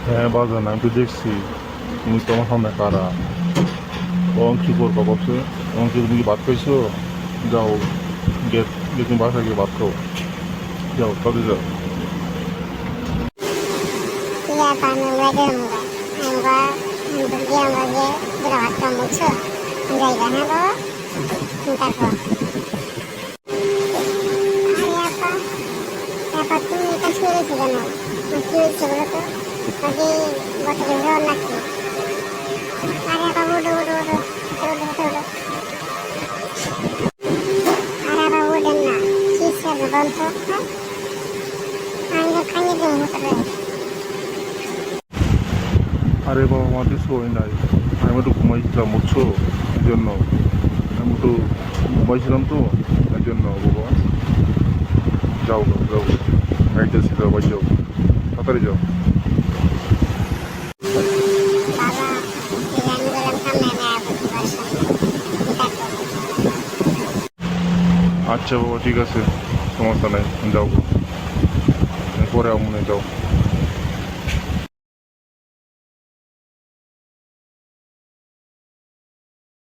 হ্যাঁ বাজান, আমি তো দেখছি তুমি তোমার সামনে কারা অঙ্কি করবা বলছে। অঙ্কি তুমি কি ভাত খাইছো? যাও গেট তুমি বাসায় গিয়ে ভাত খাও, যাও কাজে যাও। আরে বাবা, আমার কিছু হয় নাই, আমি তো ঘুমাইছিলাম বুঝছো, এই জন্য আমি তো ঘুমাইছিলাম তো, এই জন্য বাবা। যাও যাও, গাইতেছি, যাও ভাই, যাও তাড়াতাড়ি যাও। আচ্ছা বাবা, ঠিক আছে, সমস্যা নাই, যাও পরে মনে যাও।